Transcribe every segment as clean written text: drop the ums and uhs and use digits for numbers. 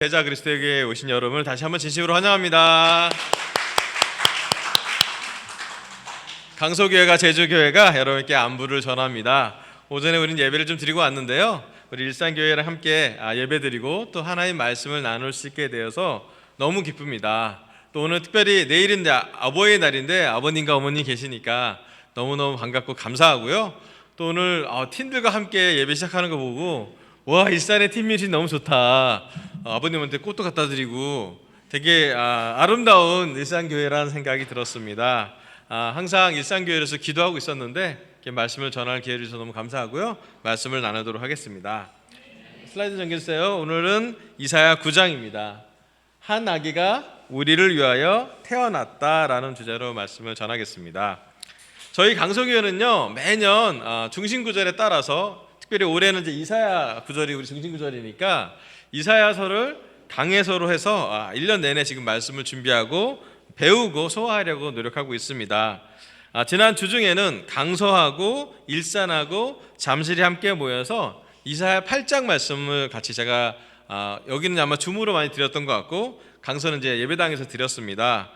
제자 그리스도에게 오신 여러분을 다시 한번 진심으로 환영합니다. 강서교회가 제주교회가 여러분께 안부를 전합니다. 오전에 우리는 예배를 좀 드리고 왔는데요, 우리 일산교회랑 함께 예배드리고 또 하나님 말씀을 나눌 수 있게 되어서 너무 기쁩니다. 또 오늘 특별히 내일은 아버지의 날인데 아버님과 어머니 계시니까 너무너무 반갑고 감사하고요. 또 오늘 팀들과 함께 예배 시작하는 거 보고 와, 일산의 팀미팅 너무 좋다. 아버님한테 꽃도 갖다 드리고 되게 아름다운 일산교회라는 생각이 들었습니다. 항상 일산교회에서 기도하고 있었는데 이렇게 말씀을 전할 기회를 주셔서 너무 감사하고요. 말씀을 나누도록 하겠습니다. 슬라이드 넘겨주세요. 오늘은 이사야 9장입니다. 한 아기가 우리를 위하여 태어났다라는 주제로 말씀을 전하겠습니다. 저희 강서교회는요, 매년 중심 구절에 따라서 특별히 올해는 이제 이사야 구절이 우리 중심 구절이니까 이사야서를 강해서로 해서 1년 내내 지금 말씀을 준비하고 배우고 소화하려고 노력하고 있습니다. 지난 주 중에는 강서하고 일산하고 잠실이 함께 모여서 이사야 8장 말씀을 같이 제가 여기는 아마 줌으로 많이 드렸던 것 같고 강서는 이제 예배당에서 드렸습니다.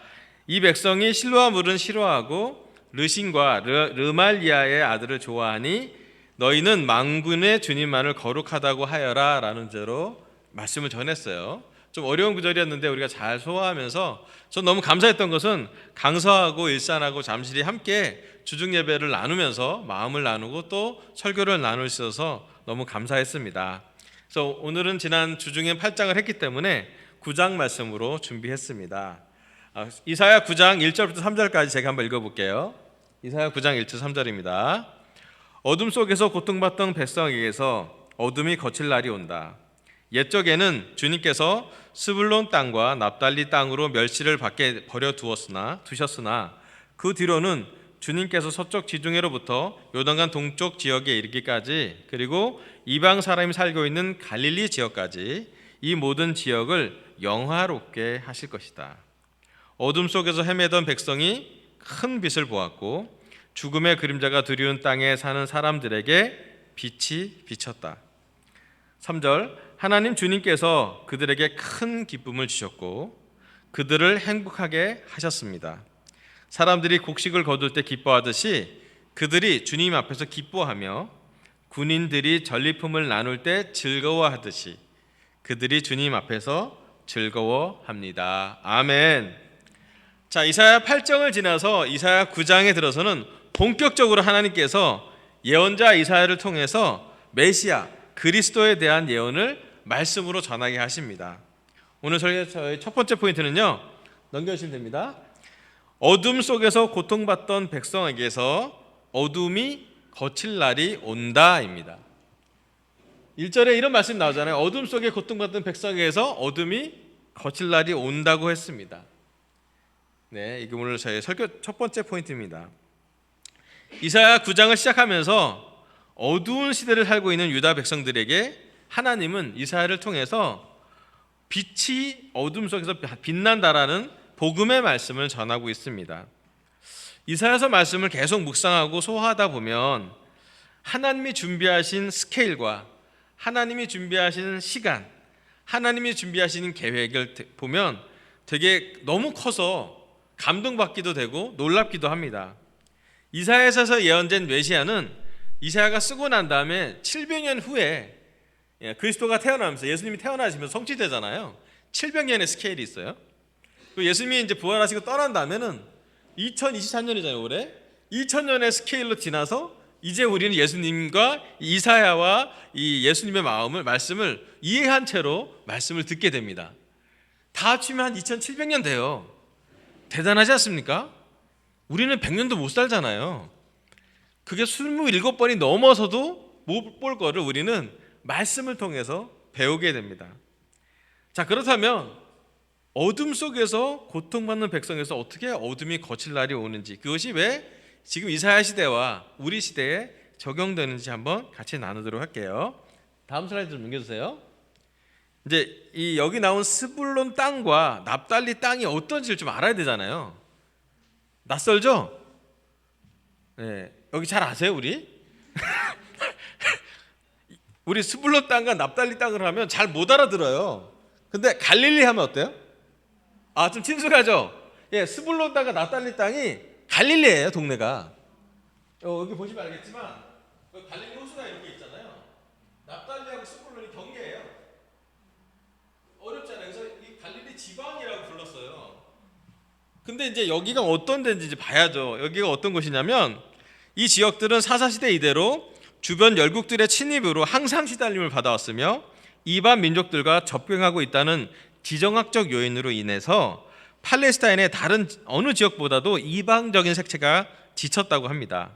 이 백성이 실로와 물은 싫어하고 르신과 르말리아의 아들을 좋아하니 너희는 만군의 주님만을 거룩하다고 하여라 라는 죄로 말씀을 전했어요. 좀 어려운 구절이었는데 우리가 잘 소화하면서 전 너무 감사했던 것은 강서하고 일산하고 잠실이 함께 주중 예배를 나누면서 마음을 나누고 또 설교를 나눌 수 있어서 너무 감사했습니다. 그래서 오늘은 지난 주중에 8장을 했기 때문에 9장 말씀으로 준비했습니다. 이사야 9장 1절부터 3절까지 제가 한번 읽어볼게요. 이사야 9장 1절 3절입니다. 어둠 속에서 고통받던 백성에게서 어둠이 거칠 날이 온다. 옛적에는 주님께서 스불론 땅과 납달리 땅으로 멸시를 받게 두셨으나 그 뒤로는 주님께서 서쪽 지중해로부터 요단강 동쪽 지역에 이르기까지 그리고 이방 사람이 살고 있는 갈릴리 지역까지 이 모든 지역을 영화롭게 하실 것이다. 어둠 속에서 헤매던 백성이 큰 빛을 보았고 죽음의 그림자가 두려운 땅에 사는 사람들에게 빛이 비쳤다. 3절 하나님 주님께서 그들에게 큰 기쁨을 주셨고 그들을 행복하게 하셨습니다. 사람들이 곡식을 거둘 때 기뻐하듯이 그들이 주님 앞에서 기뻐하며 군인들이 전리품을 나눌 때 즐거워하듯이 그들이 주님 앞에서 즐거워합니다. 아멘. 자, 이사야 8장을 지나서 이사야 9장에 들어서는 본격적으로 하나님께서 예언자 이사야를 통해서 메시아 그리스도에 대한 예언을 말씀으로 전하게 하십니다. 오늘 저희 첫 번째 포인트는요, 넘겨주시면 됩니다. 어둠 속에서 고통받던 백성에게서 어둠이 거칠 날이 온다입니다. 1절에 이런 말씀이 나오잖아요. 어둠 속에 고통받던 백성에게서 어둠이 거칠 날이 온다고 했습니다. 네, 이게 오늘 저희 설교 첫 번째 포인트입니다. 이사야 9장을 시작하면서 어두운 시대를 살고 있는 유다 백성들에게 하나님은 이사야를 통해서 빛이 어둠 속에서 빛난다라는 복음의 말씀을 전하고 있습니다. 이사야서 말씀을 계속 묵상하고 소화하다 보면 하나님이 준비하신 스케일과 하나님이 준비하신 시간, 하나님이 준비하시는 계획을 보면 되게 너무 커서 감동받기도 되고 놀랍기도 합니다. 이사야서에서 예언된 메시아는 이사야가 쓰고 난 다음에 700년 후에 그리스도가 태어나면서 예수님이 태어나시면서 성취되잖아요. 700년의 스케일이 있어요. 예수님이 이제 부활하시고 떠난 다음에는 2023년이잖아요. 올해 2000년의 스케일로 지나서 이제 우리는 예수님과 이사야와 이 예수님의 말씀을 이해한 채로 말씀을 듣게 됩니다. 다 합치면 한 2700년 돼요. 대단하지 않습니까? 우리는 100년도 못 살잖아요. 그게 27번이 넘어서도 못 볼 거를 우리는 말씀을 통해서 배우게 됩니다. 자, 그렇다면 어둠 속에서 고통받는 백성에서 어떻게 어둠이 거칠 날이 오는지, 그것이 왜 지금 이사야 시대와 우리 시대에 적용되는지 한번 같이 나누도록 할게요. 다음 슬라이드 좀 넘겨주세요. 이제 여기 나온 스불론 땅과 납달리 땅이 어떤지를 좀 알아야 되잖아요. 낯설죠? 네, 여기 잘 아세요, 우리? 우리 스불론 땅과 납달리 땅을 하면 잘 못 알아들어요. 근데 갈릴리 하면 어때요? 좀 친숙하죠? 예, 스불론 땅과 납달리 땅이 갈릴리예요, 동네가. 여기 보시면 알겠지만 갈릴리 호수가 이렇게 있잖아요. 납달리하고 스불론이 경계예요. 어렵잖아요. 그래서 이 갈릴리 지방이라고 불렀어요. 근데 이제 여기가 어떤 데인지 이제 봐야죠. 여기가 어떤 곳이냐면 이 지역들은 사사시대 이대로 주변 열국들의 침입으로 항상 시달림을 받아왔으며 이방 민족들과 접경하고 있다는 지정학적 요인으로 인해서 팔레스타인의 다른 어느 지역보다도 이방적인 색채가 짙었다고 합니다.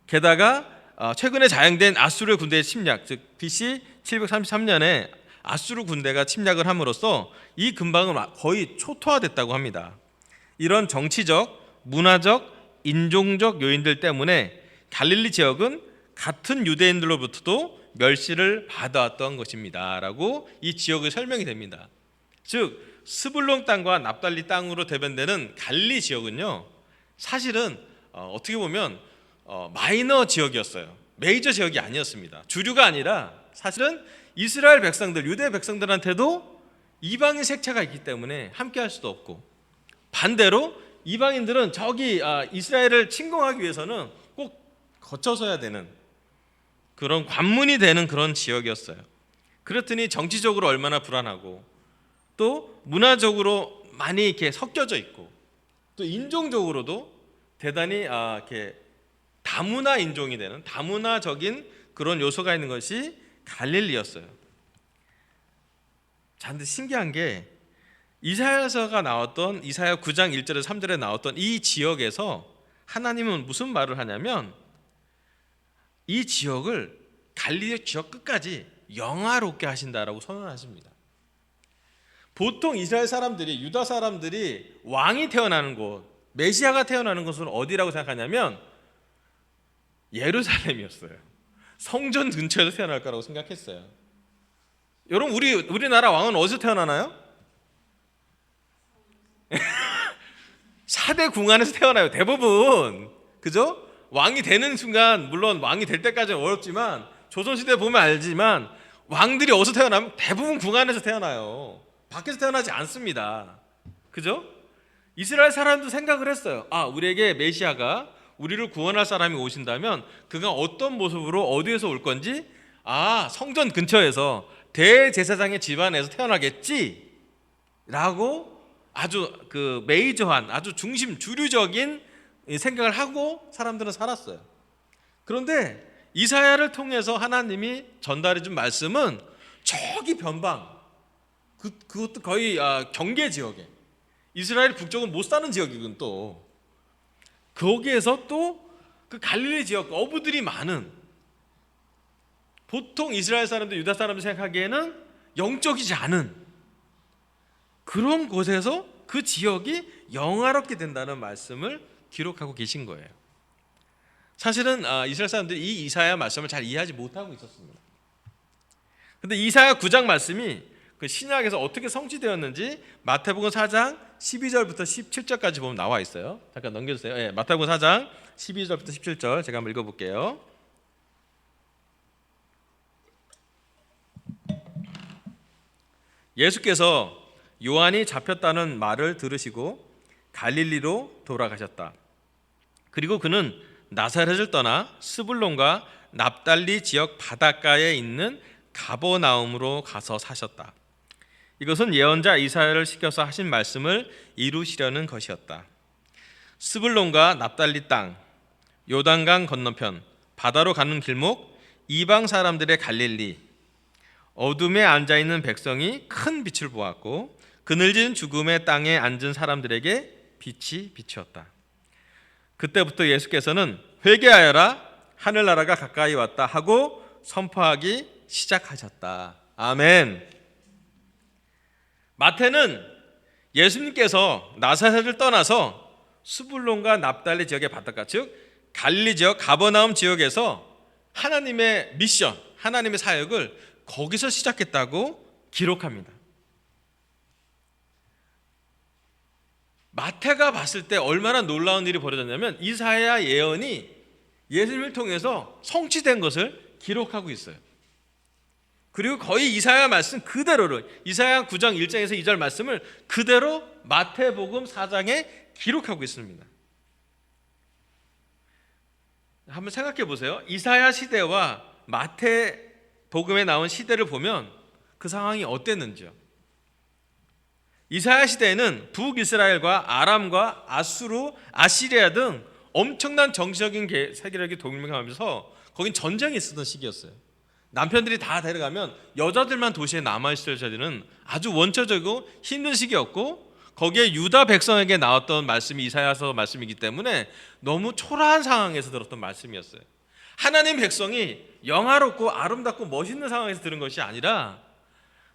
게다가 최근에 자행된 아수르 군대의 침략, 즉 BC 733년에 아수르 군대가 침략을 함으로써 이 근방은 거의 초토화됐다고 합니다. 이런 정치적, 문화적, 인종적 요인들 때문에 갈릴리 지역은 같은 유대인들로부터도 멸시를 받아왔던 것입니다 라고 이 지역의 설명이 됩니다. 즉 스불론 땅과 납달리 땅으로 대변되는 갈릴리 지역은요, 사실은 어떻게 보면 마이너 지역이었어요. 메이저 지역이 아니었습니다. 주류가 아니라 사실은 이스라엘 백성들, 유대 백성들한테도 이방인 색채가 있기 때문에 함께 할 수도 없고, 반대로 이방인들은 저기 이스라엘을 침공하기 위해서는 꼭 거쳐서야 되는 그런 관문이 되는 그런 지역이었어요. 그렇더니 정치적으로 얼마나 불안하고 또 문화적으로 많이 이렇게 섞여져 있고 또 인종적으로도 대단히 이렇게 다문화 인종이 되는 다문화적인 그런 요소가 있는 것이 갈릴리였어요. 자, 근데 신기한 게 이사야서가 나왔던 이사야 9장 1절에서 3절에 나왔던 이 지역에서 하나님은 무슨 말을 하냐면 이 지역을 갈릴리 지역 끝까지 영화롭게 하신다라고 선언하십니다. 보통 이스라엘 사람들이, 유다 사람들이 왕이 태어나는 곳, 메시아가 태어나는 곳은 어디라고 생각하냐면 예루살렘이었어요. 성전 근처에서 태어날 거라고 생각했어요. 여러분, 우리나라 왕은 어디서 태어나나요? 4대 궁안에서 태어나요, 대부분. 그죠? 왕이 되는 순간, 물론 왕이 될 때까지는 어렵지만 조선시대 보면 알지만 왕들이 어디서 태어나면 대부분 궁안에서 태어나요. 밖에서 태어나지 않습니다. 그죠? 이스라엘 사람도 생각을 했어요. 우리에게 메시아가, 우리를 구원할 사람이 오신다면 그가 어떤 모습으로 어디에서 올 건지, 성전 근처에서 대제사장의 집안에서 태어나겠지 라고 아주 그 메이저한, 아주 중심, 주류적인 생각을 하고 사람들은 살았어요. 그런데 이사야를 통해서 하나님이 전달해 준 말씀은 저기 변방, 그것도 거의 경계 지역에, 이스라엘 북쪽은 못 사는 지역이군, 또 거기에서 또 그 갈릴리 지역, 어부들이 많은, 보통 이스라엘 사람들, 유다 사람들 생각하기에는 영적이지 않은 그런 곳에서 그 지역이 영화롭게 된다는 말씀을 기록하고 계신 거예요. 사실은 이스라엘 사람들이 이 이사야 말씀을 잘 이해하지 못하고 있었습니다. 그런데 이사야 9장 말씀이 그 신약에서 어떻게 성취되었는지 마태복음 4장 12절부터 17절까지 보면 나와 있어요. 잠깐 넘겨주세요. 예, 마태복음 4장 12절부터 17절 제가 한번 읽어볼게요. 예수께서 요한이 잡혔다는 말을 들으시고 갈릴리로 돌아가셨다. 그리고 그는 나사렛을 떠나 스불론과 납달리 지역 바닷가에 있는 가버나움으로 가서 사셨다. 이것은 예언자 이사야를 시켜서 하신 말씀을 이루시려는 것이었다. 스불론과 납달리 땅, 요단강 건너편, 바다로 가는 길목, 이방 사람들의 갈릴리, 어둠에 앉아있는 백성이 큰 빛을 보았고 그늘진 죽음의 땅에 앉은 사람들에게 빛이 비추었다. 그때부터 예수께서는 회개하여라, 하늘나라가 가까이 왔다 하고 선포하기 시작하셨다. 아멘. 마태는 예수님께서 나사렛을 떠나서 스불론과 납달리 지역의 바닷가, 즉 갈릴리 지역 가버나움 지역에서 하나님의 미션, 하나님의 사역을 거기서 시작했다고 기록합니다. 마태가 봤을 때 얼마나 놀라운 일이 벌어졌냐면 이사야 예언이 예수님을 통해서 성취된 것을 기록하고 있어요. 그리고 거의 이사야 말씀 그대로를, 이사야 9장 1장에서 2절 말씀을 그대로 마태복음 4장에 기록하고 있습니다. 한번 생각해 보세요. 이사야 시대와 마태복음에 나온 시대를 보면 그 상황이 어땠는지요. 이사야 시대에는 북이스라엘과 아람과 아수르, 아시리아 등 엄청난 정치적인 세계력이 동맹하면서 거긴 전쟁이 있었던 시기였어요. 남편들이 다 데려가면 여자들만 도시에 남아있을 때는 아주 원초적이고 힘든 시기였고, 거기에 유다 백성에게 나왔던 말씀이 이사야서 말씀이기 때문에 너무 초라한 상황에서 들었던 말씀이었어요. 하나님 백성이 영화롭고 아름답고 멋있는 상황에서 들은 것이 아니라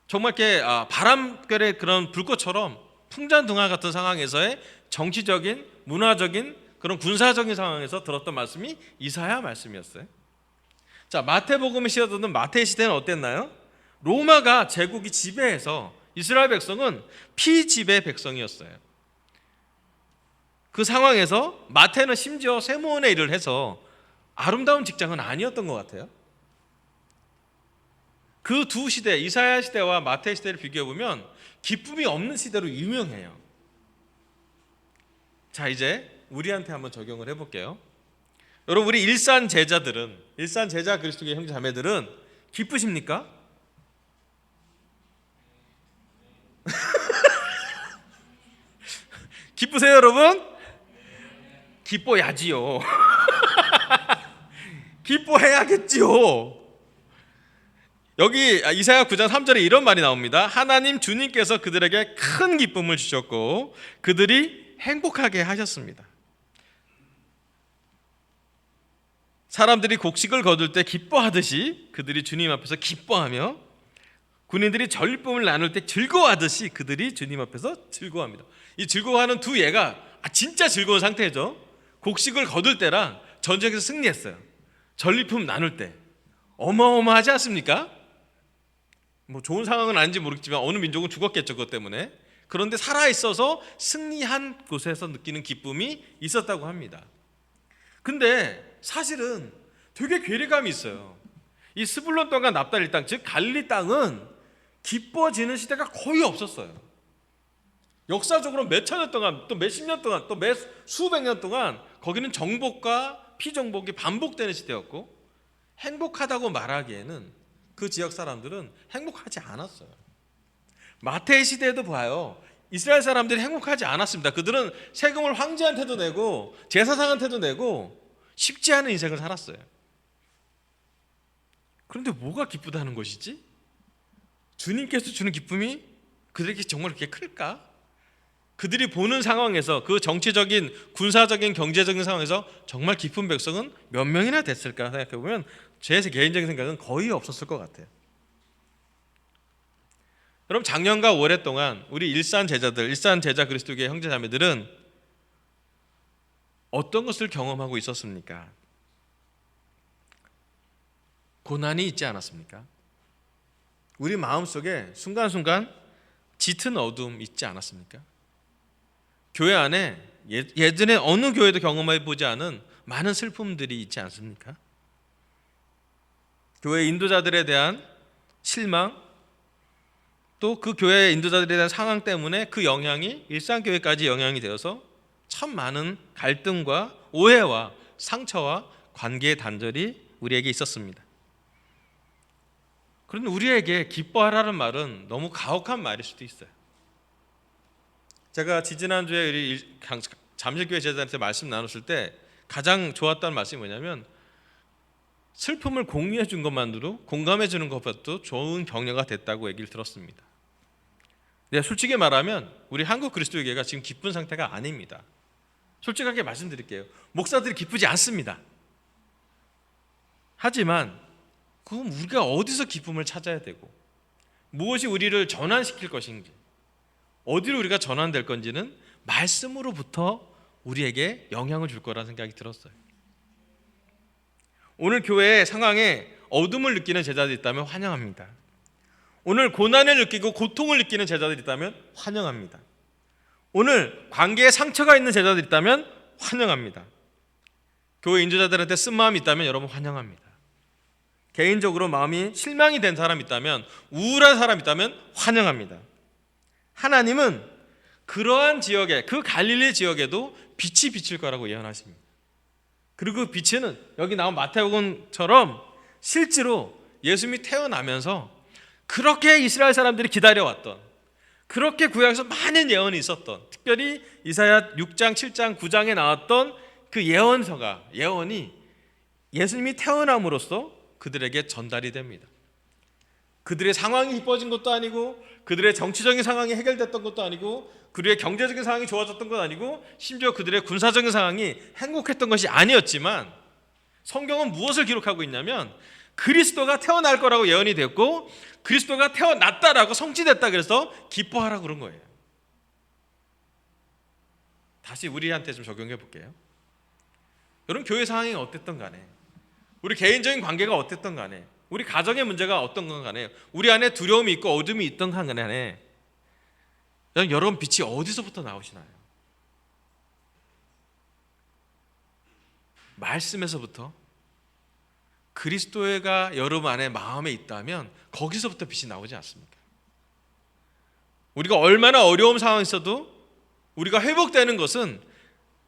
정말 이렇게 바람결의 그런 불꽃처럼 풍잔등화 같은 상황에서의 정치적인, 문화적인, 그런 군사적인 상황에서 들었던 말씀이 이사야 말씀이었어요. 자, 마태복음에 시작되는 마태 시대는 어땠나요? 로마가 제국이 지배해서 이스라엘 백성은 피지배 백성이었어요. 그 상황에서 마태는 심지어 세무원의 일을 해서 아름다운 직장은 아니었던 것 같아요. 그 두 시대, 이사야 시대와 마태 시대를 비교해보면 기쁨이 없는 시대로 유명해요. 자, 이제 우리한테 한번 적용을 해볼게요. 여러분, 우리 일산 제자들은, 일산 제자 그리스도의 형제 자매들은 기쁘십니까? 기쁘세요, 여러분? 기뻐야지요. 기뻐해야겠지요. 여기 이사야 9장 3절에 이런 말이 나옵니다. 하나님 주님께서 그들에게 큰 기쁨을 주셨고 그들이 행복하게 하셨습니다. 사람들이 곡식을 거둘 때 기뻐하듯이 그들이 주님 앞에서 기뻐하며, 군인들이 전리품을 나눌 때 즐거워하듯이 그들이 주님 앞에서 즐거워합니다. 이 즐거워하는 두 예가 진짜 즐거운 상태죠. 곡식을 거둘 때랑 전쟁에서 승리했어요. 전리품 나눌 때 어마어마하지 않습니까? 뭐 좋은 상황은 아닌지 모르겠지만 어느 민족은 죽었겠죠, 그것 때문에. 그런데 살아있어서 승리한 곳에서 느끼는 기쁨이 있었다고 합니다. 근데 사실은 되게 괴리감이 있어요. 이 스불론 땅과 납달리 땅, 즉 갈릴리 땅은 기뻐지는 시대가 거의 없었어요. 역사적으로 몇천 년 동안, 또 몇십 년 동안, 또 몇 수백 년 동안 거기는 정복과 피정복이 반복되는 시대였고, 행복하다고 말하기에는 그 지역 사람들은 행복하지 않았어요. 마태의 시대에도 봐요. 이스라엘 사람들이 행복하지 않았습니다. 그들은 세금을 황제한테도 내고 제사장한테도 내고 쉽지 않은 인생을 살았어요. 그런데 뭐가 기쁘다는 것이지? 주님께서 주는 기쁨이 그들에게 정말 그렇게 클까? 그들이 보는 상황에서, 그 정치적인, 군사적인, 경제적인 상황에서 정말 기쁜 백성은 몇 명이나 됐을까 생각해보면 제 개인적인 생각은 거의 없었을 것 같아요. 여러분, 작년과 올해 동안 우리 일산 제자들, 일산 제자 그리스도교의 형제자매들은 어떤 것을 경험하고 있었습니까? 고난이 있지 않았습니까? 우리 마음속에 순간순간 짙은 어둠 있지 않았습니까? 교회 안에 예전에 어느 교회도 경험해 보지 않은 많은 슬픔들이 있지 않습니까? 교회 인도자들에 대한 실망, 또 그 교회 인도자들에 대한 상황 때문에 그 영향이 일산교회까지 영향이 되어서 참 많은 갈등과 오해와 상처와 관계의 단절이 우리에게 있었습니다. 그런데 우리에게 기뻐하라는 말은 너무 가혹한 말일 수도 있어요. 제가 지지난주에 우리 잠실교회 제자한테 말씀 나눴을 때 가장 좋았던 말씀이 뭐냐면, 슬픔을 공유해 준 것만으로, 공감해 주는 것보다도 좋은 격려가 됐다고 얘기를 들었습니다. 네, 솔직히 말하면 우리 한국 그리스도교회가 지금 기쁜 상태가 아닙니다. 솔직하게 말씀드릴게요. 목사들이 기쁘지 않습니다. 하지만 그럼 우리가 어디서 기쁨을 찾아야 되고, 무엇이 우리를 전환시킬 것인지, 어디로 우리가 전환될 건지는 말씀으로부터 우리에게 영향을 줄 거라는 생각이 들었어요. 오늘 교회의 상황에 어둠을 느끼는 제자들이 있다면 환영합니다. 오늘 고난을 느끼고 고통을 느끼는 제자들이 있다면 환영합니다. 오늘 관계에 상처가 있는 제자들이 있다면 환영합니다. 교회 인도자들한테 쓴 마음이 있다면 여러분 환영합니다. 개인적으로 마음이 실망이 된 사람이 있다면, 우울한 사람이 있다면 환영합니다. 하나님은 그러한 지역에, 그 갈릴리 지역에도 빛이 비칠 거라고 예언하십니다. 그리고 그 빛은 여기 나온 마태복음처럼 실제로 예수님이 태어나면서 그렇게 이스라엘 사람들이 기다려왔던, 그렇게 구약에서 많은 예언이 있었던, 특별히 이사야 6장, 7장, 9장에 나왔던 그 예언이 예수님이 태어남으로써 그들에게 전달이 됩니다. 그들의 상황이 기뻐진 것도 아니고, 그들의 정치적인 상황이 해결됐던 것도 아니고, 그들의 경제적인 상황이 좋아졌던 것도 아니고, 심지어 그들의 군사적인 상황이 행복했던 것이 아니었지만, 성경은 무엇을 기록하고 있냐면 그리스도가 태어날 거라고 예언이 됐고, 그리스도가 태어났다라고 성취됐다 그래서 기뻐하라고 그런 거예요. 다시 우리한테 좀 적용해 볼게요. 여러분, 교회 상황이 어땠던 간에, 우리 개인적인 관계가 어땠던 간에, 우리 가정의 문제가 어떤 건 간에, 우리 안에 두려움이 있고 어둠이 있던 간에 여러분 빛이 어디서부터 나오시나요? 말씀에서부터. 그리스도가 여러분 안에 마음에 있다면 거기서부터 빛이 나오지 않습니까? 우리가 얼마나 어려운 상황에 있어도 우리가 회복되는 것은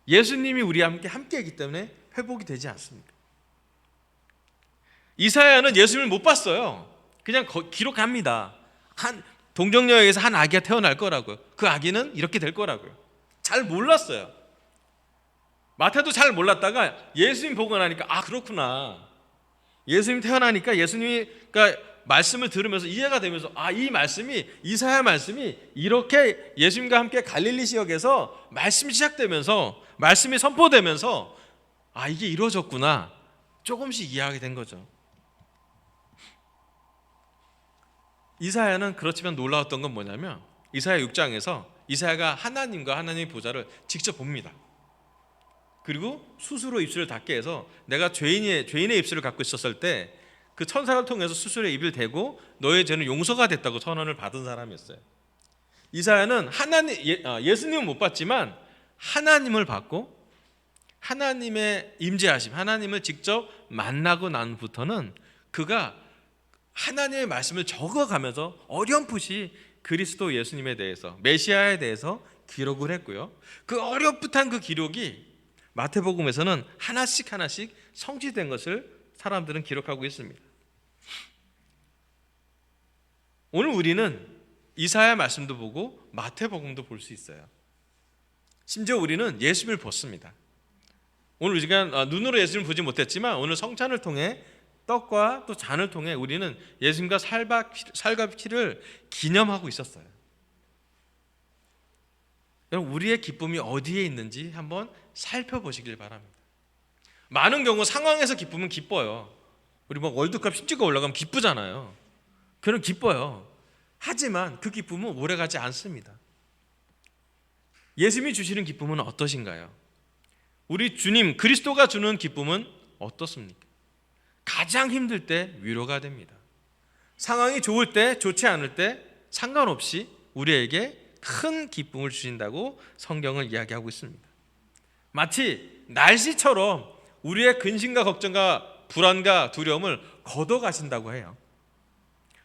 예수님이 우리와 함께 있기 때문에 회복이 되지 않습니까? 이사야는 예수님을 못 봤어요. 그냥 기록합니다. 동정여에서 한 아기가 태어날 거라고요. 그 아기는 이렇게 될 거라고요. 잘 몰랐어요. 마태도 잘 몰랐다가 예수님 보고 나니까 그렇구나. 예수님 태어나니까 예수님이 말씀을 들으면서 이해가 되면서 이 말씀이, 이사야 말씀이 이렇게 예수님과 함께 갈릴리 지역에서 말씀이 시작되면서, 말씀이 선포되면서 이게 이루어졌구나, 조금씩 이해하게 된 거죠. 이사야는 그렇지만 놀라웠던 건 뭐냐면, 이사야 6장에서 이사야가 하나님과 하나님의 보좌를 직접 봅니다. 그리고 스스로 입술을 닫게 해서, 내가 죄인의 입술을 갖고 있었을 때 그 천사를 통해서 스스로의 입을 대고 너의 죄는 용서가 됐다고 선언을 받은 사람이었어요. 이사야는 예수님은 못 봤지만 하나님을 봤고, 하나님의 임재하심, 하나님을 직접 만나고 난부터는 그가 하나님의 말씀을 적어가면서 어렴풋이 그리스도 예수님에 대해서, 메시아에 대해서 기록을 했고요. 그 어렴풋한 그 기록이 마태복음에서는 하나씩 성취된 것을 사람들은 기록하고 있습니다. 오늘 우리는 이사야 말씀도 보고 마태복음도 볼 수 있어요. 심지어 우리는 예수님을 봤습니다. 오늘 우리가 눈으로 예수님을 보지 못했지만 오늘 성찬을 통해, 떡과 또 잔을 통해 우리는 예수님과 살과 피를 기념하고 있었어요. 여러분, 우리의 기쁨이 어디에 있는지 한번 살펴보시길 바랍니다. 많은 경우 상황에서 기쁘면 기뻐요. 우리 월드컵 심지가 올라가면 기쁘잖아요. 그럼 기뻐요. 하지만 그 기쁨은 오래가지 않습니다. 예수님이 주시는 기쁨은 어떠신가요? 우리 주님 그리스도가 주는 기쁨은 어떻습니까? 가장 힘들 때 위로가 됩니다. 상황이 좋을 때, 좋지 않을 때 상관없이 우리에게 큰 기쁨을 주신다고 성경을 이야기하고 있습니다. 마치 날씨처럼 우리의 근심과 걱정과 불안과 두려움을 걷어가신다고 해요.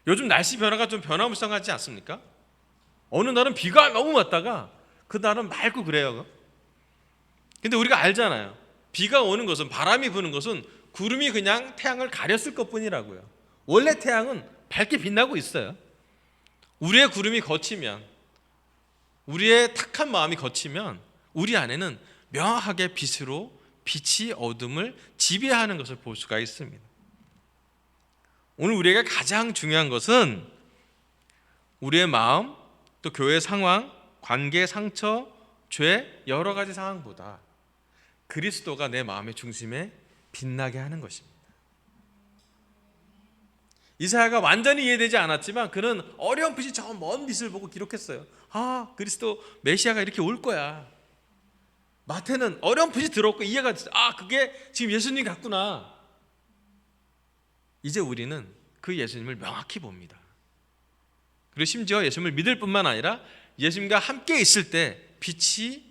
요즘 날씨 변화가 좀 변화무쌍하지 않습니까? 어느 날은 비가 너무 왔다가 그 날은 맑고 그래요. 근데 우리가 알잖아요. 비가 오는 것은, 바람이 부는 것은 구름이 그냥 태양을 가렸을 것뿐이라고요. 원래 태양은 밝게 빛나고 있어요. 우리의 구름이 걷히면, 우리의 탁한 마음이 걷히면 우리 안에는 명확하게 빛이 어둠을 지배하는 것을 볼 수가 있습니다. 오늘 우리에게 가장 중요한 것은 우리의 마음, 또 교회 상황, 관계 상처, 죄, 여러 가지 상황보다 그리스도가 내 마음의 중심에 빛나게 하는 것입니다. 이사야가 완전히 이해되지 않았지만 그는 어렴풋이 저 먼 빛을 보고 기록했어요. 그리스도 메시아가 이렇게 올 거야. 마태는 어렴풋이 들었고 이해가 됐어요. 그게 지금 예수님 같구나. 이제 우리는 그 예수님을 명확히 봅니다. 그리고 심지어 예수님을 믿을 뿐만 아니라 예수님과 함께 있을 때 빛이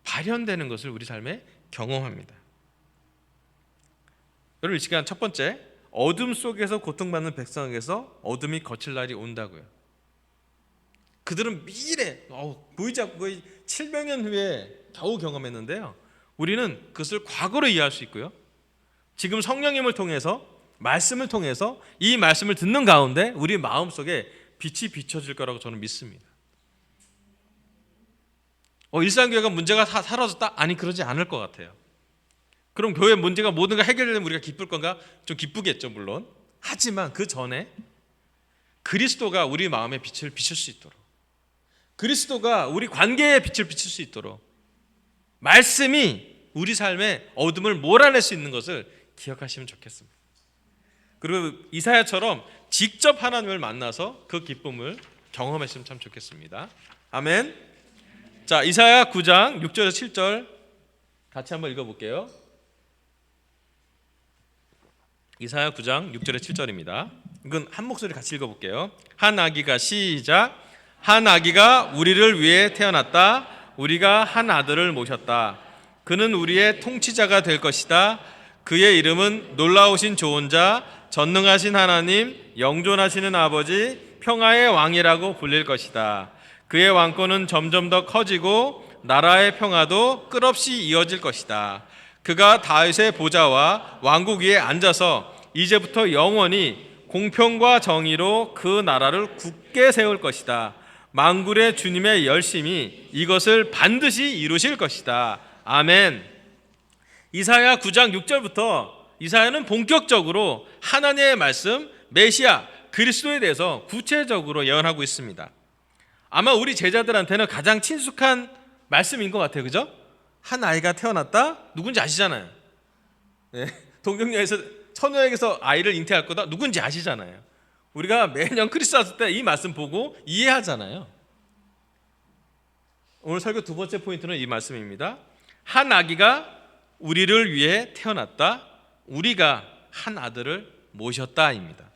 발현되는 것을 우리 삶에 경험합니다. 여러분, 이 시간 첫 번째, 어둠 속에서 고통받는 백성에게서 어둠이 거칠 날이 온다고요. 그들은 미래, 보이지 않고 거의 700년 후에 겨우 경험했는데요. 우리는 그것을 과거로 이해할 수 있고요. 지금 성령님을 통해서, 말씀을 통해서 이 말씀을 듣는 가운데 우리 마음속에 빛이 비춰질 거라고 저는 믿습니다. 일산교회가 문제가 사라졌다? 아니, 그러지 않을 것 같아요. 그럼 교회 문제가 모든가 해결되면 우리가 기쁠 건가? 좀 기쁘겠죠, 물론. 하지만 그 전에 그리스도가 우리 마음에 빛을 비출 수 있도록, 그리스도가 우리 관계에 빛을 비출 수 있도록 말씀이 우리 삶에 어둠을 몰아낼 수 있는 것을 기억하시면 좋겠습니다. 그리고 이사야처럼 직접 하나님을 만나서 그 기쁨을 경험했으면 참 좋겠습니다. 아멘. 자, 이사야 9장 6절에서 7절 같이 한번 읽어볼게요. 이사야 9장 6절에서 7절입니다. 이건 한 목소리 같이 읽어볼게요. 한 아기가, 시작. 한 아기가 우리를 위해 태어났다. 우리가 한 아들을 모셨다. 그는 우리의 통치자가 될 것이다. 그의 이름은 놀라우신 좋은 자, 전능하신 하나님, 영존하시는 아버지, 평화의 왕이라고 불릴 것이다. 그의 왕권은 점점 더 커지고 나라의 평화도 끝없이 이어질 것이다. 그가 다윗의 보좌와 왕국 위에 앉아서 이제부터 영원히 공평과 정의로 그 나라를 굳게 세울 것이다. 만군의 주님의 열심이 이것을 반드시 이루실 것이다. 아멘. 이사야 9장 6절부터 이사야는 본격적으로 하나님의 말씀, 메시아, 그리스도에 대해서 구체적으로 예언하고 있습니다. 아마 우리 제자들한테는 가장 친숙한 말씀인 것 같아요. 그죠? 한 아이가 태어났다? 누군지 아시잖아요. 네. 동정녀에서 처녀에게서 아이를 잉태할 거다? 누군지 아시잖아요. 우리가 매년 크리스마스 때 이 말씀 보고 이해하잖아요. 오늘 설교 두 번째 포인트는 이 말씀입니다. 한 아기가 우리를 위해 태어났다. 우리가 한 아들을 모셨다입니다.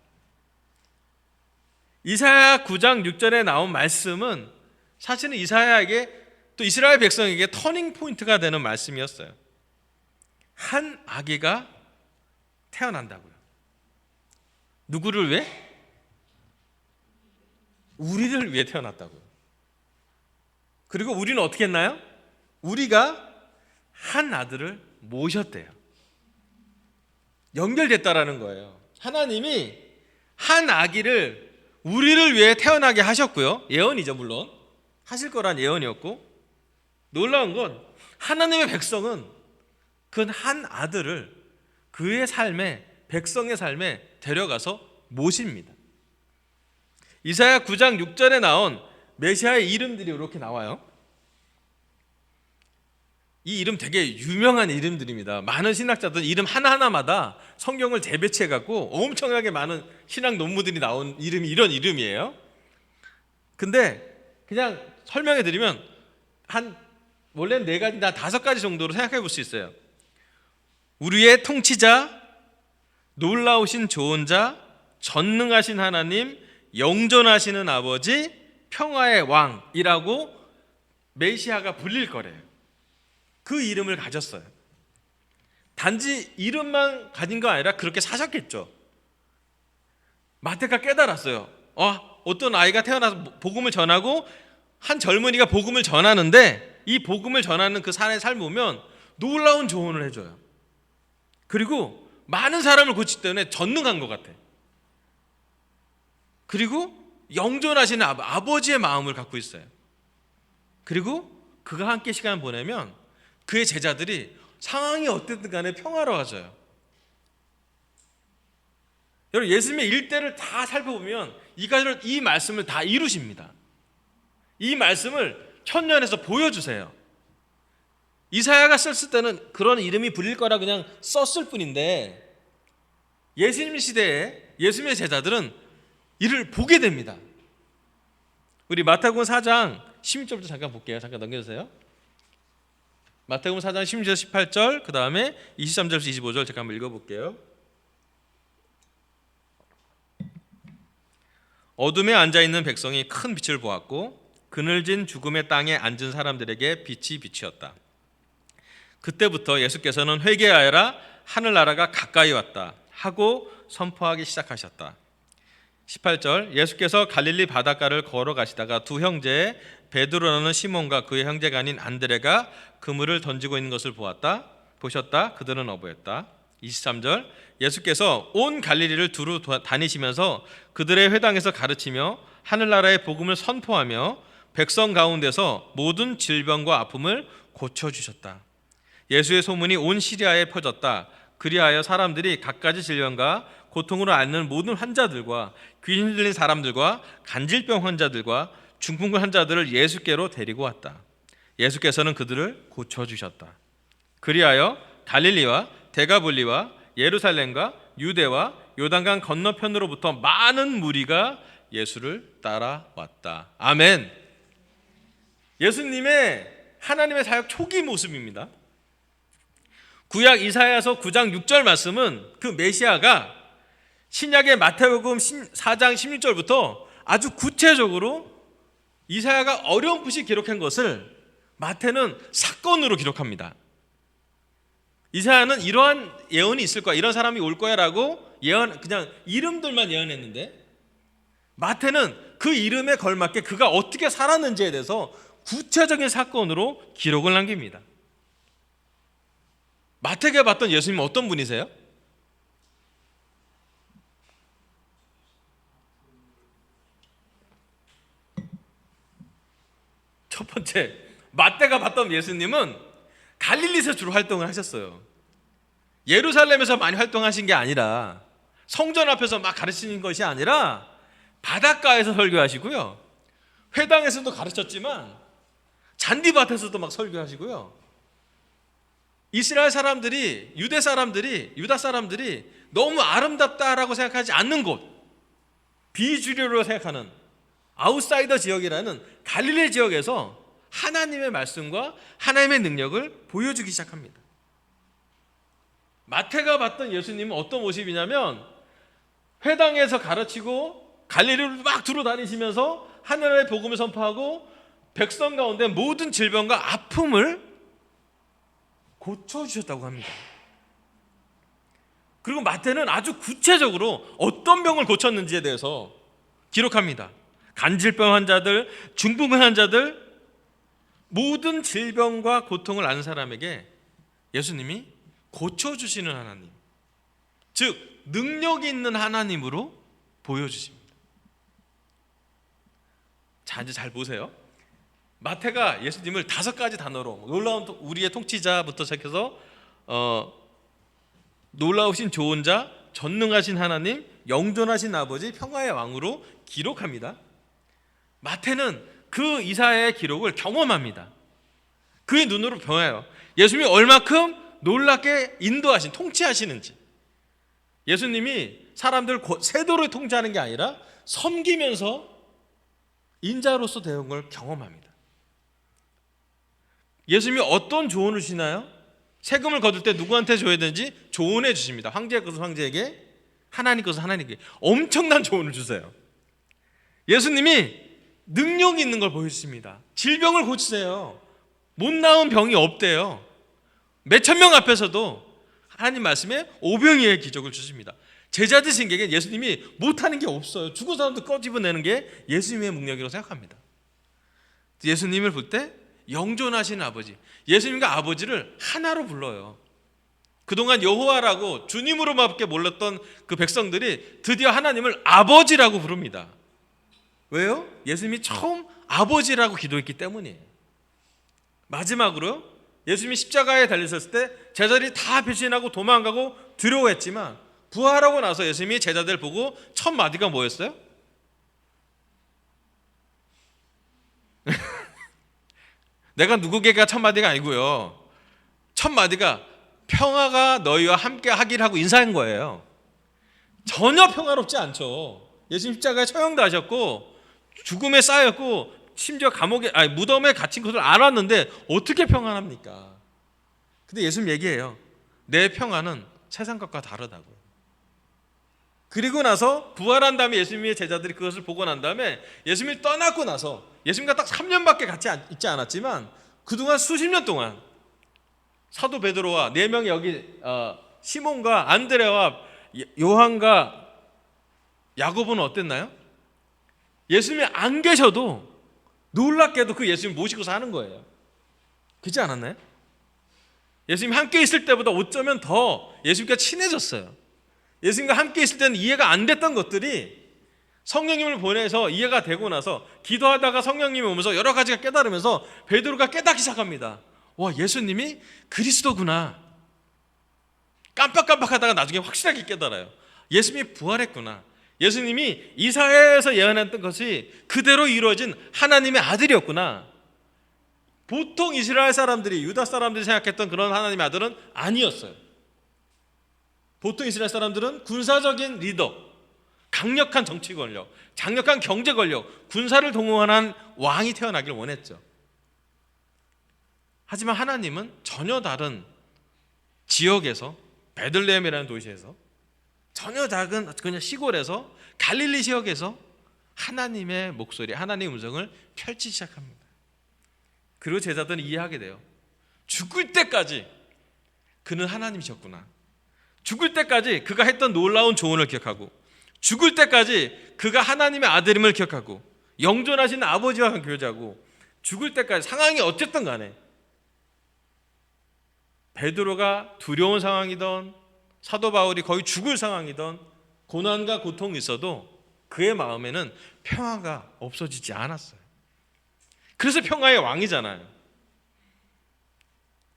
이사야 9장 6절에 나온 말씀은 사실은 이사야에게 또 이스라엘 백성에게 터닝 포인트가 되는 말씀이었어요. 한 아기가 태어난다고요. 누구를 위해? 우리를 위해 태어났다고요. 그리고 우리는 어떻게 했나요? 우리가 한 아들을 모셨대요. 연결됐다라는 거예요. 하나님이 한 아기를 우리를 위해 태어나게 하셨고요. 예언이죠, 물론. 하실 거란 예언이었고, 놀라운 건 하나님의 백성은 그 한 아들을 그의 삶에, 백성의 삶에 데려가서 모십니다. 이사야 9장 6절에 나온 메시아의 이름들이 이렇게 나와요. 이 이름 되게 유명한 이름들입니다. 많은 신학자들 이름 하나하나마다 성경을 재배치해갖고 엄청나게 많은 신학 논문들이 나온 이름이 이런 이름이에요. 근데 그냥 설명해드리면 원래는 4가지나 5가지 정도로 생각해 볼 수 있어요. 우리의 통치자, 놀라우신 좋은 자, 전능하신 하나님, 영존하시는 아버지, 평화의 왕이라고 메시아가 불릴 거래요. 그 이름을 가졌어요. 단지 이름만 가진 거 아니라 그렇게 사셨겠죠. 마태가 깨달았어요. 어떤 아이가 태어나서 복음을 전하고 한 젊은이가 복음을 전하는데 이 복음을 전하는 그 사람의 삶을 보면 놀라운 조언을 해줘요. 그리고 많은 사람을 고치기 때문에 전능한 것 같아. 그리고 영존하시는 아버지의 마음을 갖고 있어요. 그리고 그가 함께 시간을 보내면 그의 제자들이 상황이 어땠든 간에 평화로워져요. 여러분, 예수님의 일대를 다 살펴보면 이 말씀을 다 이루십니다. 이 말씀을 천년에서 보여주세요. 이사야가 썼을 때는 그런 이름이 불릴 거라 그냥 썼을 뿐인데 예수님 시대에 예수님의 제자들은 이를 보게 됩니다. 우리 마태복음 4장 16절부터 잠깐 볼게요. 잠깐 넘겨주세요. 마태복음 4장 16절에서 18절, 그 다음에 23절에서 25절 잠깐 한번 읽어볼게요. 어둠에 앉아있는 백성이 큰 빛을 보았고 그늘진 죽음의 땅에 앉은 사람들에게 빛이 비치었다. 그때부터 예수께서는 회개하여라, 하늘나라가 가까이 왔다. 하고 선포하기 시작하셨다. 18절, 예수께서 갈릴리 바닷가를 걸어가시다가 두 형제 베드로라는 시몬과 그의 형제가 아닌 안드레가 그물을 던지고 있는 것을 보셨다. 그들은 어부였다. 23절, 예수께서 온 갈릴리를 두루 다니시면서 그들의 회당에서 가르치며 하늘나라의 복음을 선포하며 백성 가운데서 모든 질병과 아픔을 고쳐주셨다. 예수의 소문이 온 시리아에 퍼졌다. 그리하여 사람들이 갖가지 질병과 고통으로 앓는 모든 환자들과 귀신 들린 사람들과 간질병 환자들과 중풍 환자들을 예수께로 데리고 왔다. 예수께서는 그들을 고쳐주셨다. 그리하여 갈릴리와 데가볼리와 예루살렘과 유대와 요단강 건너편으로부터 많은 무리가 예수를 따라왔다. 아멘. 예수님의 하나님의 사역 초기 모습입니다. 구약 이사야서 9장 6절 말씀은 그 메시아가 신약의 마태복음 4장 16절부터 아주 구체적으로 이사야가 어렴풋이 기록한 것을 마태는 사건으로 기록합니다. 이사야는 이러한 예언이 있을 거야, 이런 사람이 올 거야라고 그냥 이름들만 예언했는데, 마태는 그 이름에 걸맞게 그가 어떻게 살았는지에 대해서 구체적인 사건으로 기록을 남깁니다. 마태가 봤던 예수님은 어떤 분이세요? 첫 번째, 마태가 봤던 예수님은 갈릴리에서 주로 활동을 하셨어요. 예루살렘에서 많이 활동하신 게 아니라, 성전 앞에서 막 가르치는 것이 아니라 바닷가에서 설교하시고요, 회당에서도 가르쳤지만 잔디밭에서도 막 설교하시고요, 이스라엘 사람들이, 유다 사람들이 너무 아름답다라고 생각하지 않는 곳, 비주류로 생각하는 아웃사이더 지역이라는 갈릴리 지역에서 하나님의 말씀과 하나님의 능력을 보여주기 시작합니다. 마태가 봤던 예수님은 어떤 모습이냐면, 회당에서 가르치고 갈릴리를 막 두루 다니시면서 하늘의 복음을 선포하고 백성 가운데 모든 질병과 아픔을 고쳐주셨다고 합니다. 그리고 마태는 아주 구체적으로 어떤 병을 고쳤는지에 대해서 기록합니다. 간질병 환자들, 중풍 환자들, 모든 질병과 고통을 앓는 사람에게 예수님이 고쳐주시는 하나님, 즉 능력이 있는 하나님으로 보여주십니다. 자, 이제 잘 보세요. 마태가 예수님을 5가지 단어로, 놀라운 우리의 통치자부터 시작해서 놀라우신 좋은 자, 전능하신 하나님, 영존하신 아버지, 평화의 왕으로 기록합니다. 마태는 그 이사야의 기록을 경험합니다. 그의 눈으로 보여요. 예수님이 얼마큼 놀랍게 인도하신, 통치하시는지. 예수님이 사람들 세도로 통치하는 게 아니라 섬기면서 인자로서 되는 걸 경험합니다. 예수님이 어떤 조언을 주시나요? 세금을 거둘 때 누구한테 줘야 되는지 조언해 주십니다. 황제의 것은 황제에게, 하나님 것은 하나님께. 엄청난 조언을 주세요. 예수님이 능력이 있는 걸 보여주십니다. 질병을 고치세요. 못 나은 병이 없대요. 몇천 명 앞에서도 하나님 말씀에 오병이어의 기적을 주십니다. 제자들 생각에 예수님이 못하는 게 없어요. 죽은 사람도 꺼집어내는 게 예수님의 능력이라고 생각합니다. 예수님을 볼 때 영존하신 아버지, 예수님과 아버지를 하나로 불러요. 그동안 여호와라고 주님으로밖에 몰랐던 그 백성들이 드디어 하나님을 아버지라고 부릅니다. 왜요? 예수님이 처음 아버지라고 기도했기 때문이에요. 마지막으로 예수님이 십자가에 달리셨을 때 제자들이 다 배신하고 도망가고 두려워했지만, 부활하고 나서 예수님이 제자들 보고 첫 마디가 뭐였어요? 내가 누구게가 첫 마디가 아니고요, 첫 마디가 평화가 너희와 함께 하기를 하고 인사한 거예요. 전혀 평화롭지 않죠. 예수님 십자가에 처형당하셨고 죽음에 쌓였고 심지어 무덤에 갇힌 것을 알았는데 어떻게 평안합니까? 근데 예수님 얘기해요. 내 평안은 세상 것과 다르다고요. 그리고 나서 부활한 다음에 예수님의 제자들이 그것을 보고 난 다음에 예수님이 떠나고 나서, 예수님과 딱 3년밖에 같이 있지 않았지만 그동안 수십 년 동안 사도 베드로와 4명의 여기 시몬과 안드레와 요한과 야고보는 어땠나요? 예수님이 안 계셔도 놀랍게도 그 예수님 모시고 사는 거예요. 그렇지 않았나요? 예수님 함께 있을 때보다 어쩌면 더 예수님과 친해졌어요. 예수님과 함께 있을 때는 이해가 안 됐던 것들이 성령님을 보내서 이해가 되고 나서 기도하다가 성령님이 오면서 여러 가지가 깨달으면서 베드로가 깨닫기 시작합니다. 와, 예수님이 그리스도구나. 깜빡깜빡하다가 나중에 확실하게 깨달아요. 예수님이 부활했구나. 예수님이 이사야에서 예언했던 것이 그대로 이루어진 하나님의 아들이었구나. 보통 이스라엘 사람들이, 유다 사람들이 생각했던 그런 하나님의 아들은 아니었어요. 보통 이스라엘 사람들은 군사적인 리더, 강력한 정치 권력, 강력한 경제 권력, 군사를 동원한 왕이 태어나길 원했죠. 하지만 하나님은 전혀 다른 지역에서, 베들레헴이라는 도시에서, 전혀 작은 그냥 시골에서, 갈릴리 지역에서 하나님의 목소리, 하나님의 음성을 펼치기 시작합니다. 그리고 제자들은 이해하게 돼요. 죽을 때까지 그는 하나님이셨구나. 죽을 때까지 그가 했던 놀라운 조언을 기억하고, 죽을 때까지 그가 하나님의 아들임을 기억하고, 영존하신 아버지와 교제하고, 죽을 때까지 상황이 어쨌든 간에 베드로가 두려운 상황이던 사도 바울이 거의 죽을 상황이던 고난과 고통이 있어도 그의 마음에는 평화가 없어지지 않았어요. 그래서 평화의 왕이잖아요.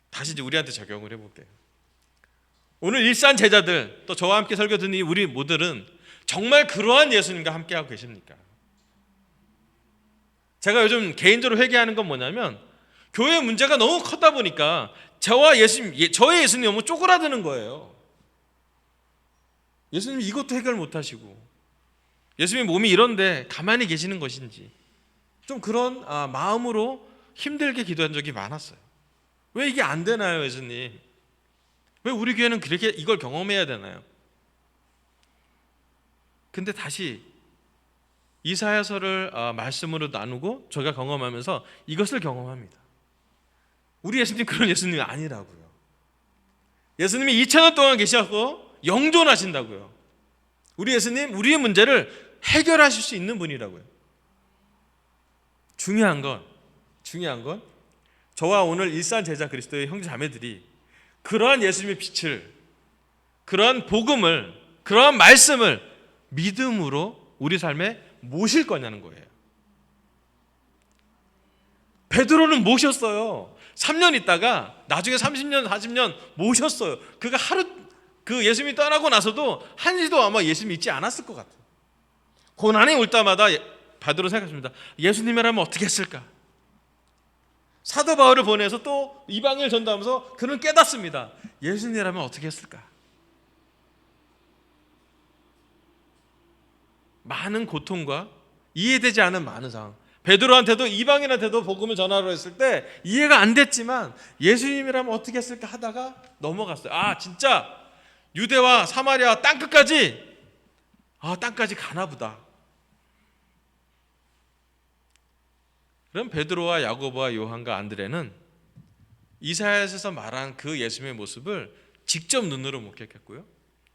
다시 이제 우리한테 적용을 해볼게요. 오늘 일산 제자들, 또 저와 함께 설교 듣는 우리 모두는 정말 그러한 예수님과 함께하고 계십니까? 제가 요즘 개인적으로 회개하는 건 뭐냐면, 교회 문제가 너무 컸다 보니까 저의 예수님이 너무 쪼그라드는 거예요. 예수님 이것도 해결 못하시고, 예수님 몸이 이런데 가만히 계시는 것인지, 좀 그런 마음으로 힘들게 기도한 적이 많았어요. 왜 이게 안 되나요, 예수님? 왜 우리 교회는 그렇게 이걸 경험해야 되나요? 근데 다시 이사야서를 말씀으로 나누고 저희가 경험하면서 이것을 경험합니다. 우리 예수님 그런 예수님이 아니라고요. 예수님이 2000년 동안 계셔서 영존하신다고요. 우리 예수님, 우리의 문제를 해결하실 수 있는 분이라고요. 중요한 건 저와 오늘 일산 제자 그리스도의 형제 자매들이 그러한 예수님의 빛을, 그러한 복음을, 그러한 말씀을 믿음으로 우리 삶에 모실 거냐는 거예요. 베드로는 모셨어요. 3년 있다가 나중에 30년, 40년 모셨어요. 그가 그 예수님이 떠나고 나서도 한시도 아마 예수님 믿지 않았을 것 같아요. 고난이 올 때마다 베드로 생각했습니다. 예수님이라면 어떻게 했을까? 사도 바울을 보내서 또 이방인을 전도하면서 그는 깨닫습니다. 예수님이라면 어떻게 했을까? 많은 고통과 이해되지 않은 많은 상황. 베드로한테도 이방인한테도 복음을 전하러 했을 때 이해가 안 됐지만 예수님이라면 어떻게 했을까 하다가 넘어갔어요. 진짜 유대와 사마리아 땅끝까지 땅까지 가나 보다. 그럼 베드로와 야고보와 요한과 안드레는 이사야에서 말한 그 예수님의 모습을 직접 눈으로 목격했고요.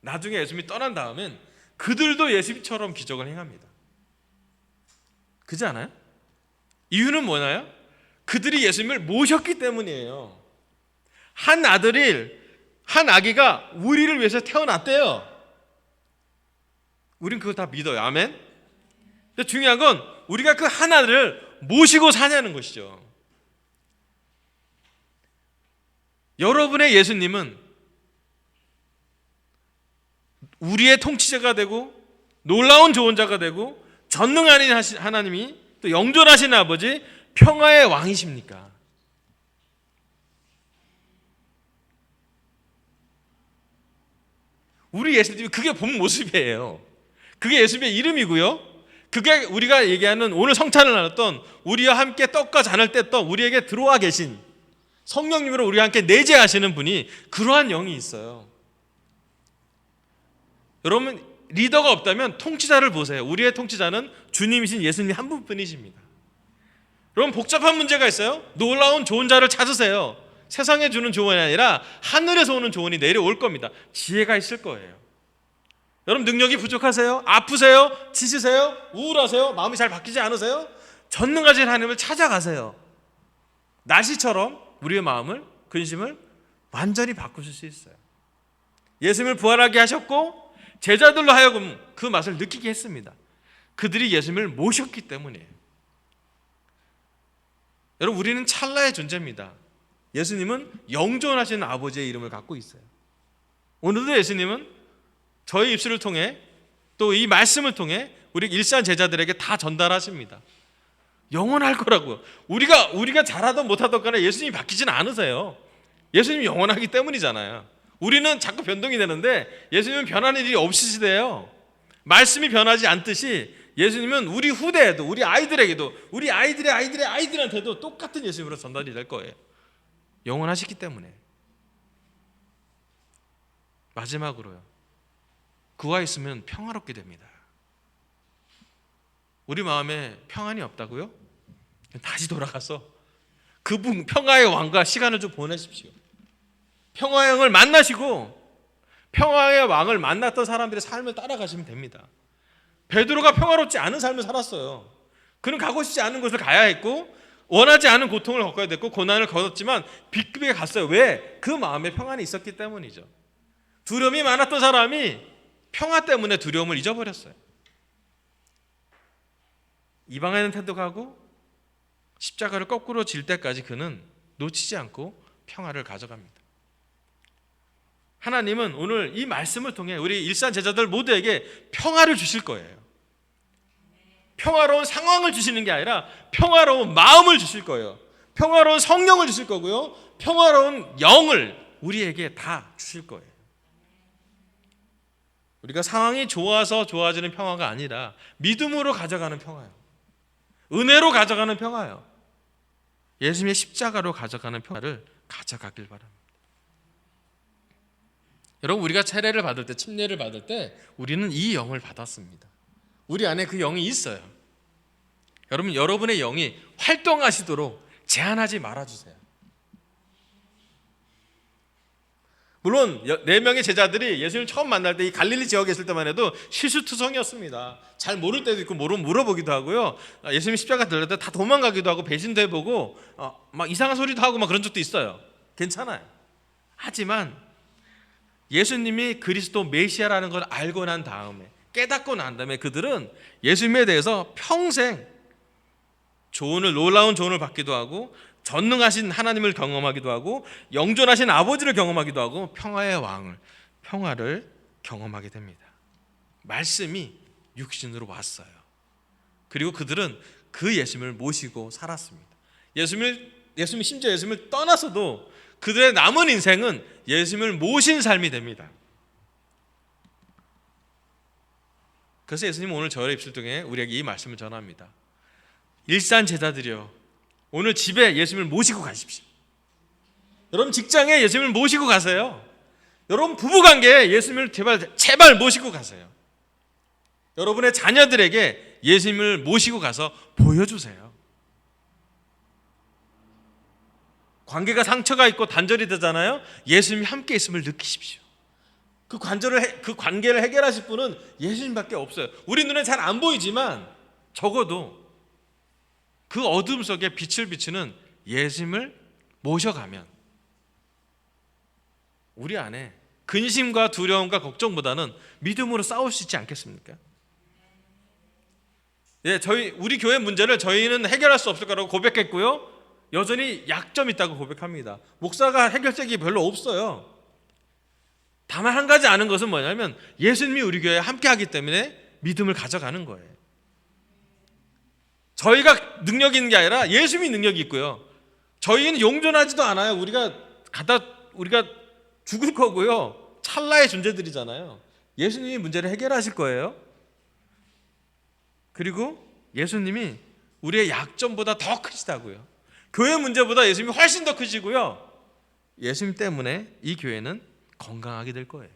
나중에 예수님이 떠난 다음엔 그들도 예수님처럼 기적을 행합니다. 그렇지 않아요? 이유는 뭐나요? 그들이 예수님을 모셨기 때문이에요. 한 아기가 우리를 위해서 태어났대요. 우린 그거 다 믿어요. 아멘? 근데 중요한 건 우리가 그 하나를 모시고 사냐는 것이죠. 여러분의 예수님은 우리의 통치자가 되고 놀라운 조언자가 되고 전능하신 하나님이 또 영존하신 아버지, 평화의 왕이십니까? 우리 예수님이 그게 본 모습이에요. 그게 예수님의 이름이고요. 그게 우리가 얘기하는 오늘 성찬을 나눴던 우리와 함께 떡과 잔을 뗐던 우리에게 들어와 계신 성령님으로 우리와 함께 내재하시는 분이 그러한 영이 있어요. 여러분 리더가 없다면 통치자를 보세요. 우리의 통치자는 주님이신 예수님 한 분뿐이십니다. 여러분 복잡한 문제가 있어요? 놀라운 좋은 자를 찾으세요. 세상에 주는 조언이 아니라 하늘에서 오는 조언이 내려올 겁니다. 지혜가 있을 거예요. 여러분 능력이 부족하세요? 아프세요? 지치세요? 우울하세요? 마음이 잘 바뀌지 않으세요? 전능하신 하나님을 찾아가세요. 날씨처럼 우리의 마음을, 근심을 완전히 바꾸실 수 있어요. 예수님을 부활하게 하셨고 제자들로 하여금 그 맛을 느끼게 했습니다. 그들이 예수님을 모셨기 때문이에요. 여러분 우리는 찰나의 존재입니다. 예수님은 영존하신 아버지의 이름을 갖고 있어요. 오늘도 예수님은 저희 입술을 통해 또 이 말씀을 통해 우리 일산 제자들에게 다 전달하십니다. 영원할 거라고요. 우리가 잘하든 못하든 간에 예수님이 바뀌지는 않으세요. 예수님이 영원하기 때문이잖아요. 우리는 자꾸 변동이 되는데 예수님은 변하는 일이 없으시대요. 말씀이 변하지 않듯이 예수님은 우리 후대에도, 우리 아이들에게도, 우리 아이들의 아이들한테도 똑같은 예수님으로 전달이 될 거예요. 영원하시기 때문에. 마지막으로요, 그와 있으면 평화롭게 됩니다. 우리 마음에 평안이 없다고요? 다시 돌아가서 그분 평화의 왕과 시간을 좀 보내십시오. 평화의 왕을 만나시고 평화의 왕을 만났던 사람들의 삶을 따라가시면 됩니다. 베드로가 평화롭지 않은 삶을 살았어요. 그는 가고 싶지 않은 곳을 가야 했고 원하지 않은 고통을 겪어야 됐고 고난을 겪었지만 B급에 갔어요. 왜? 그 마음에 평안이 있었기 때문이죠. 두려움이 많았던 사람이 평화 때문에 두려움을 잊어버렸어요. 이방에는 태도가고 십자가를 거꾸로 질 때까지 그는 놓치지 않고 평화를 가져갑니다. 하나님은 오늘 이 말씀을 통해 우리 일산 제자들 모두에게 평화를 주실 거예요. 평화로운 상황을 주시는 게 아니라 평화로운 마음을 주실 거예요. 평화로운 성령을 주실 거고요. 평화로운 영을 우리에게 다 주실 거예요. 우리가 상황이 좋아서 좋아지는 평화가 아니라 믿음으로 가져가는 평화예요. 은혜로 가져가는 평화예요. 예수님의 십자가로 가져가는 평화를 가져가길 바랍니다. 여러분 우리가 세례를 받을 때, 침례를 받을 때 우리는 이 영을 받았습니다. 우리 안에 그 영이 있어요. 여러분 여러분의 영이 활동하시도록 제한하지 말아주세요. 물론 4명의 제자들이 예수님을 처음 만날 때 이 갈릴리 지역에 있을 때만 해도 실수투성이었습니다. 잘 모를 때도 있고 모르면 물어보기도 하고요. 예수님 십자가 들릴 때 다 도망가기도 하고 배신도 해보고 막 이상한 소리도 하고 막 그런 적도 있어요. 괜찮아요. 하지만 예수님이 그리스도 메시아라는 걸 알고 난 다음에, 깨닫고 난 다음에 그들은 예수님에 대해서 평생 놀라운 조언을 받기도 하고 전능하신 하나님을 경험하기도 하고 영존하신 아버지를 경험하기도 하고 평화를 경험하게 됩니다. 말씀이 육신으로 왔어요. 그리고 그들은 그 예수님을 모시고 살았습니다. 심지어 예수님을 떠나서도 그들의 남은 인생은 예수님을 모신 삶이 됩니다. 그래서 예수님은 오늘 저의 입술 통해 우리에게 이 말씀을 전합니다. 일산 제자들이여, 오늘 집에 예수님을 모시고 가십시오. 여러분 직장에 예수님을 모시고 가세요. 여러분 부부관계에 예수님을 제발 모시고 가세요. 여러분의 자녀들에게 예수님을 모시고 가서 보여주세요. 관계가 상처가 있고 단절이 되잖아요. 예수님이 함께 있음을 느끼십시오. 그 관계를 해결하실 분은 예수님밖에 없어요. 우리 눈에 잘 안 보이지만 적어도 그 어둠 속에 빛을 비추는 예수님을 모셔가면 우리 안에 근심과 두려움과 걱정보다는 믿음으로 싸울 수 있지 않겠습니까? 우리 교회 문제를 저희는 해결할 수 없을 거라고 고백했고요. 여전히 약점이 있다고 고백합니다. 목사가 해결책이 별로 없어요. 다만 한 가지 아는 것은 뭐냐면 예수님이 우리 교회에 함께하기 때문에 믿음을 가져가는 거예요. 저희가 능력이 있는 게 아니라 예수님이 능력이 있고요. 저희는 용존하지도 않아요. 우리가 죽을 거고요. 찰나의 존재들이잖아요. 예수님이 문제를 해결하실 거예요. 그리고 예수님이 우리의 약점보다 더 크시다고요. 교회 문제보다 예수님이 훨씬 더 크시고요. 예수님 때문에 이 교회는 건강하게 될 거예요.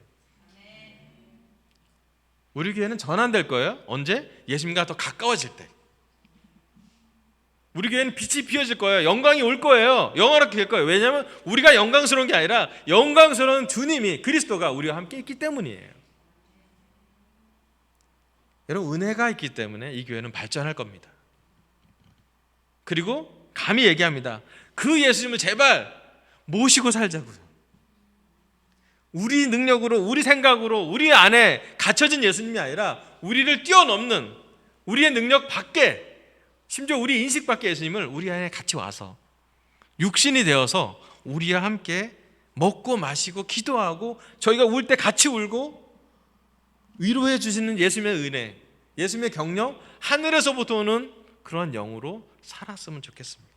우리 교회는 전환될 거예요. 언제? 예수님과 더 가까워질 때. 우리 교회는 빛이 피어질 거예요. 영광이 올 거예요. 영화롭게 될 거예요. 왜냐하면 우리가 영광스러운 게 아니라 영광스러운 주님이, 그리스도가 우리와 함께 있기 때문이에요. 여러분, 은혜가 있기 때문에 이 교회는 발전할 겁니다. 그리고 감히 얘기합니다. 그 예수님을 제발 모시고 살자고요. 우리 능력으로, 우리 생각으로, 우리 안에 갇혀진 예수님이 아니라 우리를 뛰어넘는, 우리의 능력 밖에, 심지어 우리 인식 밖에 예수님을 우리 안에 같이 와서 육신이 되어서 우리와 함께 먹고 마시고 기도하고, 저희가 울 때 같이 울고 위로해 주시는 예수님의 은혜, 예수님의 격려, 하늘에서부터 오는 그런 영으로 살았으면 좋겠습니다.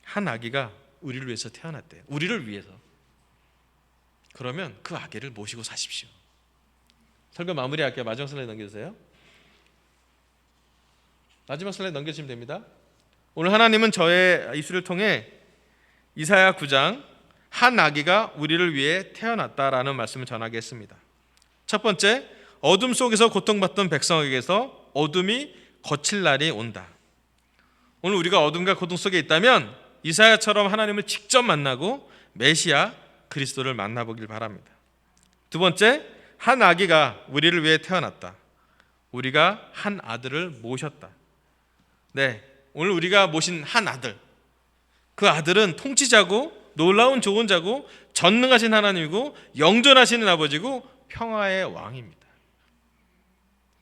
한 아기가 우리를 위해서 태어났대요. 우리를 위해서. 그러면 그 아기를 모시고 사십시오. 설교 마무리할게요. 마지막 슬라이드 넘겨주세요. 마지막 슬라이드 넘겨주시면 됩니다. 오늘 하나님은 저의 입술을 통해 이사야 9장 한 아기가 우리를 위해 태어났다라는 말씀을 전하게 했습니다. 첫 번째, 어둠 속에서 고통받던 백성에게서 어둠이 거칠 날이 온다. 오늘 우리가 어둠과 고통 속에 있다면 이사야처럼 하나님을 직접 만나고 메시아 그리스도를 만나보길 바랍니다. 두 번째, 한 아기가 우리를 위해 태어났다. 우리가 한 아들을 모셨다. 네, 오늘 우리가 모신 한 아들, 그 아들은 통치자고 놀라운 조언자고 전능하신 하나님이고 영존하시는 아버지고 평화의 왕입니다.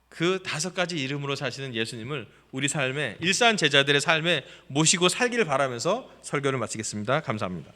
그 5가지 이름으로 사시는 예수님을 우리 삶에, 일산 제자들의 삶에 모시고 살기를 바라면서 설교를 마치겠습니다. 감사합니다.